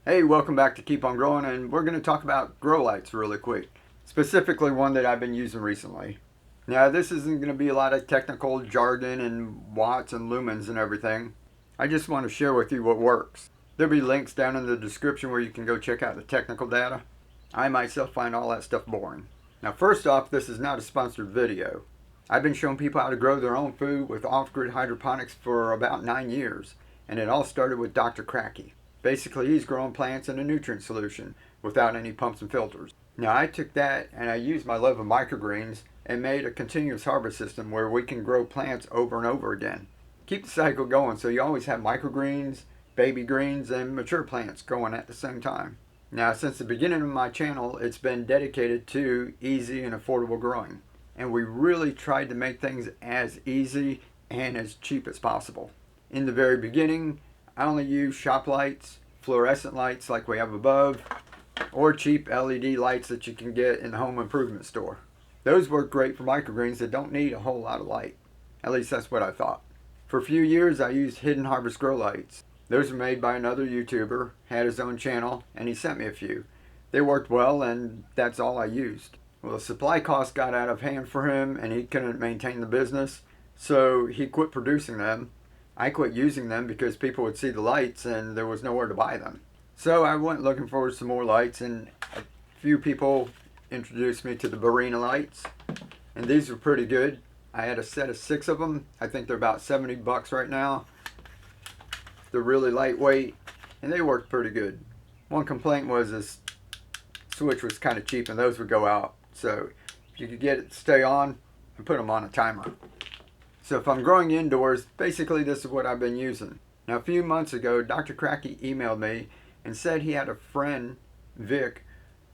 Hey, welcome back to Keep On Growing, and we're going to talk about grow lights really quick. Specifically one that I've been using recently. Now, this isn't going to be a lot of technical jargon and watts and lumens and everything. I just want to share with you what works. There'll be links down in the description where you can go check out the technical data. I myself find all that stuff boring. Now, first off, this is not a sponsored video. I've been showing people how to grow their own food with off-grid hydroponics for about 9 years, and it all started with Dr. Cracky. Basically, he's growing plants in a nutrient solution without any pumps and filters. Now, I took that and I used my love of microgreens and made a continuous harvest system where we can grow plants over and over again. Keep the cycle going so you always have microgreens, baby greens, and mature plants going at the same time. Now, since the beginning of my channel, it's been dedicated to easy and affordable growing. And we really tried to make things as easy and as cheap as possible. In the very beginning, I only use shop lights, fluorescent lights like we have above, or cheap LED lights that you can get in the home improvement store. Those work great for microgreens that don't need a whole lot of light. At least that's what I thought. For a few years I used Hidden Harvest grow lights. Those were made by another YouTuber, had his own channel, and he sent me a few. They worked well, and that's all I used. Well, the supply cost got out of hand for him and he couldn't maintain the business, so he quit producing them. I quit using them because people would see the lights and there was nowhere to buy them. So I went looking for some more lights, and a few people introduced me to the Barina lights, and these were pretty good. I had a set of 6 of them. I think they're about 70 bucks right now. They're really lightweight and they worked pretty good. One complaint was this switch was kind of cheap and those would go out. So if you could get it to stay on, and put them on a timer. So if I'm growing indoors, basically this is what I've been using. Now, a few months ago, Dr. Cracky emailed me and said he had a friend, Vic,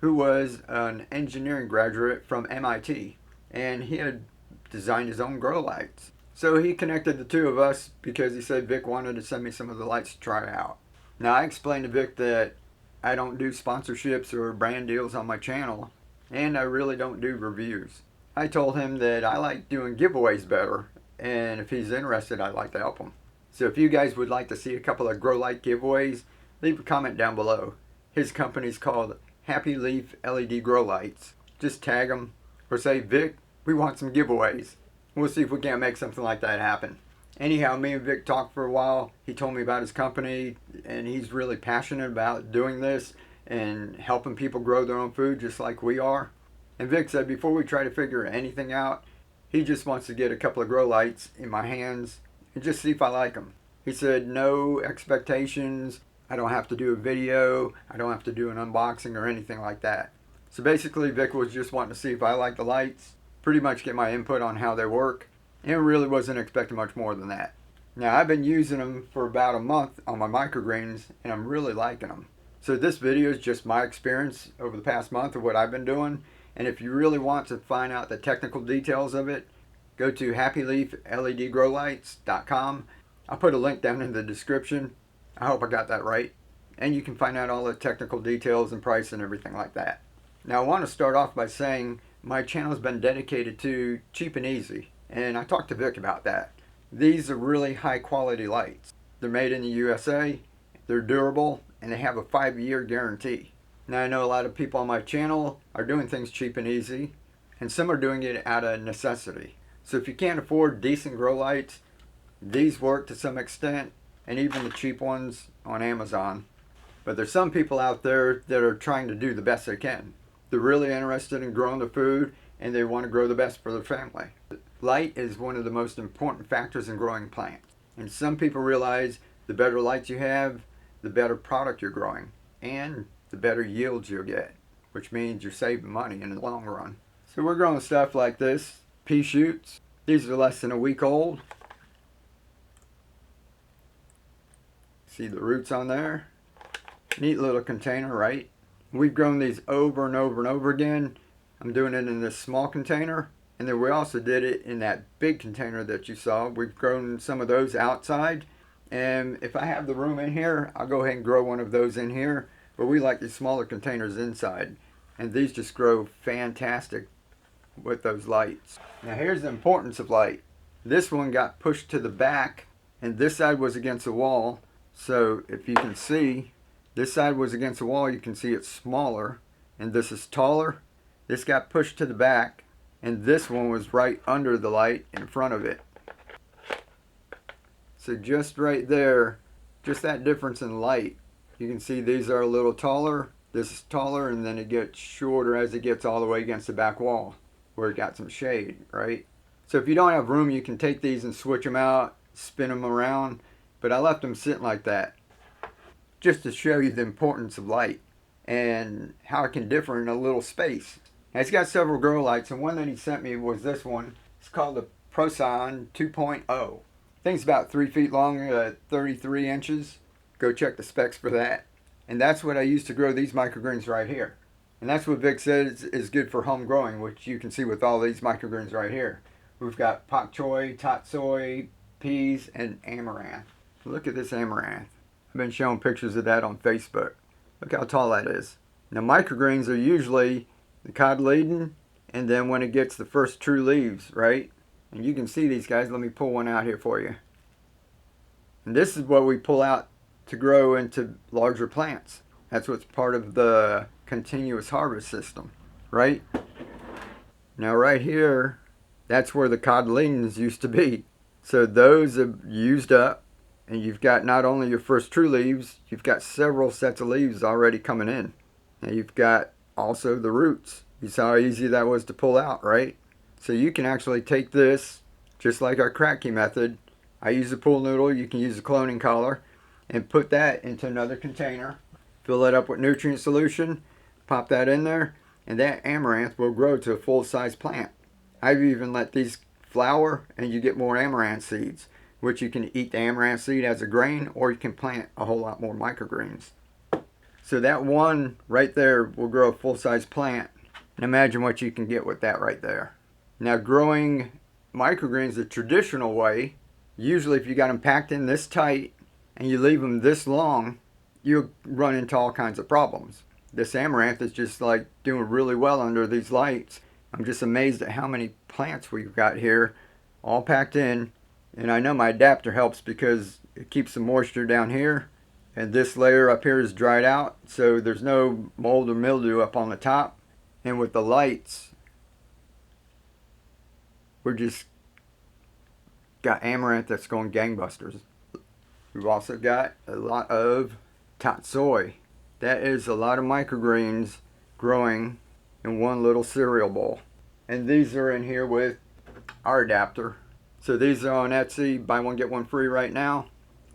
who was an engineering graduate from MIT, and he had designed his own grow lights. So he connected the two of us because he said Vic wanted to send me some of the lights to try out. Now, I explained to Vic that I don't do sponsorships or brand deals on my channel, and I really don't do reviews. I told him that I like doing giveaways better, and if he's interested, I'd like to help him. So if you guys would like to see a couple of grow light giveaways, leave a comment down below. His company's called Happy Leaf LED Grow Lights. Just tag him or say, Vic, we want some giveaways. We'll see if we can't make something like that happen. Anyhow, me and Vic talked for a while. He told me about his company, and he's really passionate about doing this and helping people grow their own food just like we are. And Vic said before we try to figure anything out, he just wants to get a couple of grow lights in my hands and just see if I like them. He said no expectations. I don't have to do a video. I don't have to do an unboxing or anything like that. So basically Vic was just wanting to see if I like the lights, pretty much get my input on how they work, and really wasn't expecting much more than that. Now, I've been using them for about a month on my microgreens and I'm really liking them. So this video is just my experience over the past month of what I've been doing. And if you really want to find out the technical details of it, go to happyleafledgrowlights.com. I'll put a link down in the description. I hope I got that right. And you can find out all the technical details and price and everything like that. Now, I want to start off by saying my channel has been dedicated to cheap and easy. And I talked to Vic about that. These are really high quality lights. They're made in the USA, they're durable, and they have a 5-year guarantee. Now, I know a lot of people on my channel are doing things cheap and easy, and some are doing it out of necessity. So if you can't afford decent grow lights, these work to some extent, and even the cheap ones on Amazon. But there's some people out there that are trying to do the best they can. They're really interested in growing their food, and they want to grow the best for their family. Light is one of the most important factors in growing plants. And some people realize the better lights you have, the better product you're growing, and the better yields you'll get, which means you're saving money in the long run. So we're growing stuff like this, pea shoots. These are less than a week old. See the roots on there? Neat little container, right? We've grown these over and over and over again. I'm doing it in this small container, and then we also did it in that big container that you saw. We've grown some of those outside, and if I have the room in here, I'll go ahead and grow one of those in here. But we like these smaller containers inside, and these just grow fantastic with those lights. Now here's the importance of light. This one got pushed to the back, and this side was against the wall. So if you can see, This side was against the wall. You can see it's smaller, and this is taller. This got pushed to the back, and this one was right under the light in front of it. So just right there, just that difference in light, you can see these are a little taller, this is taller, and then it gets shorter as it gets all the way against the back wall where it got some shade, right? So if you don't have room, you can take these and switch them out, spin them around, but I left them sitting like that just to show you the importance of light and how it can differ in a little space. Now, it's got several grow lights, and one that he sent me was this one. It's called the Procyon 2.0. Thing's about 3 feet long, 33 inches. Go check the specs for that. And that's what I use to grow these microgreens right here. And that's what Vic says is good for home growing, which you can see with all these microgreens right here. We've got pak choi, tatsoi, peas, and amaranth. Look at this amaranth. I've been showing pictures of that on Facebook. Look how tall that is. Now, microgreens are usually the cotyledon, and then when it gets the first true leaves, right? And you can see these guys. Let me pull one out here for you. And this is what we pull out to grow into larger plants. That's what's part of the continuous harvest system, right? Now right here, that's where the cotyledons used to be. So those are used up, and you've got not only your first true leaves, you've got several sets of leaves already coming in. Now you've got also the roots. You saw how easy that was to pull out, right? So you can actually take this, just like our crack key method. I use a pool noodle, you can use a cloning collar, and put that into another container. Fill it up with nutrient solution, pop that in there, and that amaranth will grow to a full-size plant. I've even let these flower, and you get more amaranth seeds, which you can eat the amaranth seed as a grain, or you can plant a whole lot more microgreens. So that one right there will grow a full-size plant. And imagine what you can get with that right there. Now, growing microgreens the traditional way, usually if you got them packed in this tight and you leave them this long, you'll run into all kinds of problems. This amaranth is just like doing really well under these lights. I'm just amazed at how many plants we've got here, all packed in. And I know my adapter helps because it keeps the moisture down here. And this layer up here is dried out, so there's no mold or mildew up on the top. And with the lights, we're just got amaranth that's going gangbusters. We've also got a lot of tatsoi. That is a lot of microgreens growing in one little cereal bowl. And these are in here with our adapter. So these are on Etsy, buy one get one free right now.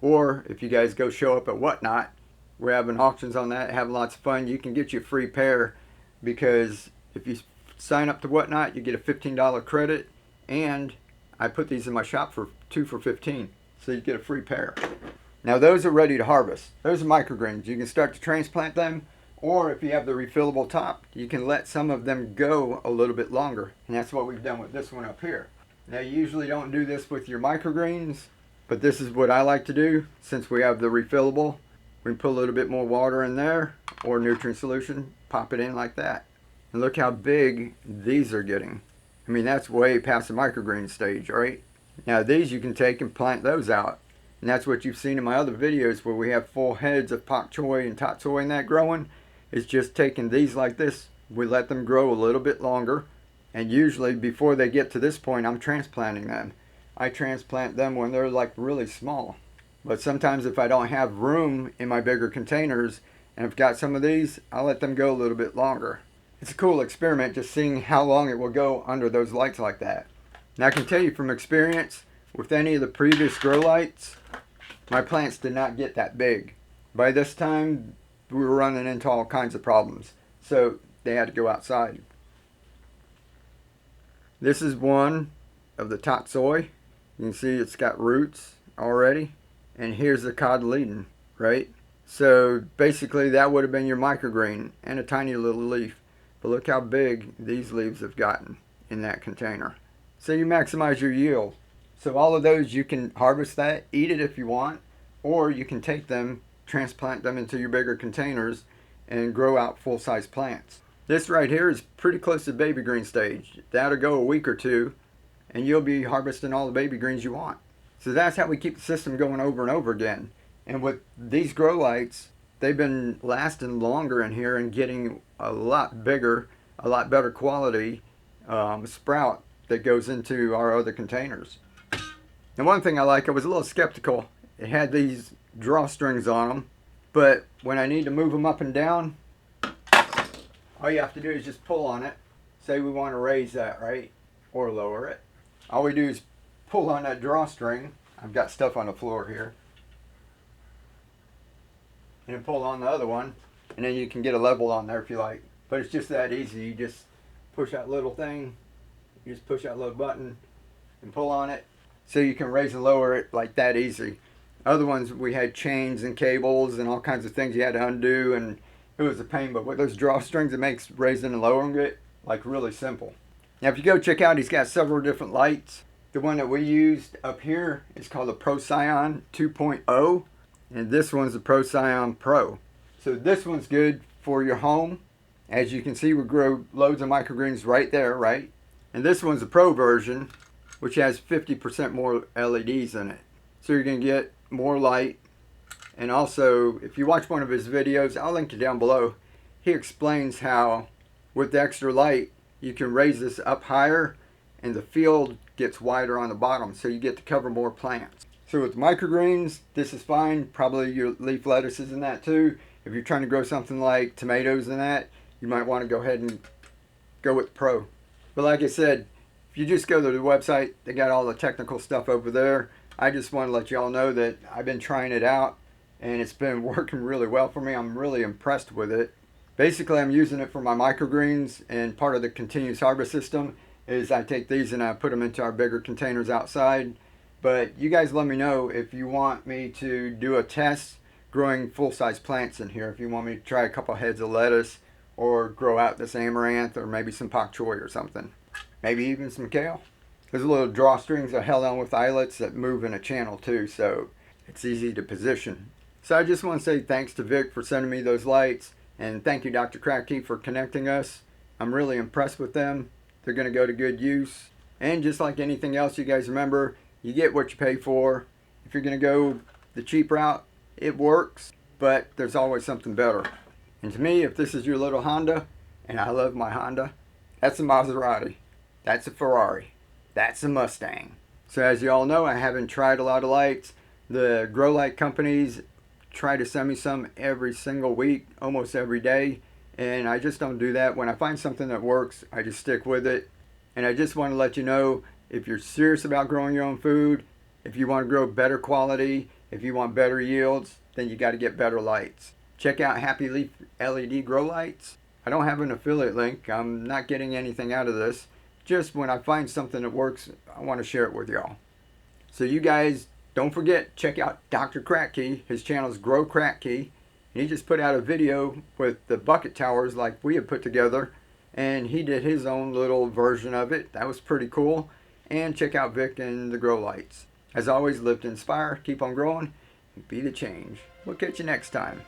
Or if you guys go show up at Whatnot, we're having auctions on that, having lots of fun. You can get you a free pair, because if you sign up to Whatnot, you get a $15 credit, and I put these in my shop for 2 for $15, so you get a free pair. Now those are ready to harvest. Those are microgreens. You can start to transplant them, or if you have the refillable top, you can let some of them go a little bit longer, and that's what we've done with this one up here. Now you usually don't do this with your microgreens, but this is what I like to do. Since we have the refillable, we can put a little bit more water in there or nutrient solution, pop it in like that. And look how big these are getting. I mean, that's way past the microgreen stage, right? Now these you can take and plant those out. And that's what you've seen in my other videos where we have full heads of pak choi and tatsoi and that growing. It's just taking these like this. We let them grow a little bit longer. And usually before they get to this point, I'm transplanting them. I transplant them when they're like really small. But sometimes if I don't have room in my bigger containers and I've got some of these, I'll let them go a little bit longer. It's a cool experiment just seeing how long it will go under those lights like that. Now I can tell you from experience, with any of the previous grow lights, my plants did not get that big. By this time, we were running into all kinds of problems. So they had to go outside. This is one of the tatsoi. You can see it's got roots already. And here's the cotyledon, right? So basically that would have been your microgreen and a tiny little leaf. But look how big these leaves have gotten in that container. So you maximize your yield. So all of those, you can harvest that, eat it if you want, or you can take them, transplant them into your bigger containers and grow out full-size plants. This right here is pretty close to baby green stage. That'll go a week or two and you'll be harvesting all the baby greens you want. So that's how we keep the system going over and over again. And with these grow lights, they've been lasting longer in here and getting a lot bigger, a lot better quality sprout that goes into our other containers. And one thing I like, I was a little skeptical. It had these drawstrings on them, but when I need to move them up and down, all you have to do is just pull on it. Say we want to raise that, right? Or lower it. All we do is pull on that drawstring. I've got stuff on the floor here. And then pull on the other one, and then you can get a level on there if you like. But it's just that easy. You just push that little thing, you just push that little button and pull on it, so you can raise and lower it like that easy. Other ones, we had chains and cables and all kinds of things you had to undo, and it was a pain. But with those drawstrings, it makes raising and lowering it like really simple. Now if you go check out, he's got several different lights. The one that we used up here is called the Procyon 2.0. And this one's the Procyon Pro. So this one's good for your home. As you can see, we grow loads of microgreens right there, right? And this one's the Pro version, which has 50% more LEDs in it. So you're going to get more light. And also, if you watch one of his videos, I'll link it down below. He explains how, with the extra light, you can raise this up higher and the field gets wider on the bottom, so you get to cover more plants. So with microgreens, this is fine. Probably your leaf lettuces and that too. If you're trying to grow something like tomatoes and that, you might want to go ahead and go with Pro. But like I said, if you just go to the website, they got all the technical stuff over there. I just want to let y'all know that I've been trying it out and it's been working really well for me. I'm really impressed with it. Basically, I'm using it for my microgreens, and part of the continuous harvest system is I take these and I put them into our bigger containers outside. But you guys let me know if you want me to do a test growing full-size plants in here. If you want me to try a couple heads of lettuce or grow out this amaranth or maybe some pak choi or something. Maybe even some kale. There's little drawstrings are held on with eyelets that move in a channel too, so it's easy to position. So I just want to say thanks to Vic for sending me those lights, and thank you Dr. Kratky for connecting us. I'm really impressed with them. They're going to go to good use. And just like anything else, you guys remember, you get what you pay for. If you're going to go the cheap route, it works, but there's always something better. And to me, if this is your little Honda, and I love my Honda, that's a Maserati, that's a Ferrari, that's a Mustang. So as you all know, I haven't tried a lot of lights. The grow light companies try to send me some every single week, almost every day, and I just don't do that. When I find something that works, I just stick with it. And I just want to let you know, if you're serious about growing your own food, if you want to grow better quality, if you want better yields, then you got to get better lights. Check out Happy Leaf LED grow lights. I don't have an affiliate link. I'm not getting anything out of this. Just when I find something that works, I want to share it with y'all. So you guys, don't forget, check out Dr. Kratky. His channel is Grow Kratky. He just put out a video with the bucket towers like we had put together, and he did his own little version of it. That was pretty cool. And check out Vic and the grow lights. As always, live to inspire, keep on growing, and be the change. We'll catch you next time.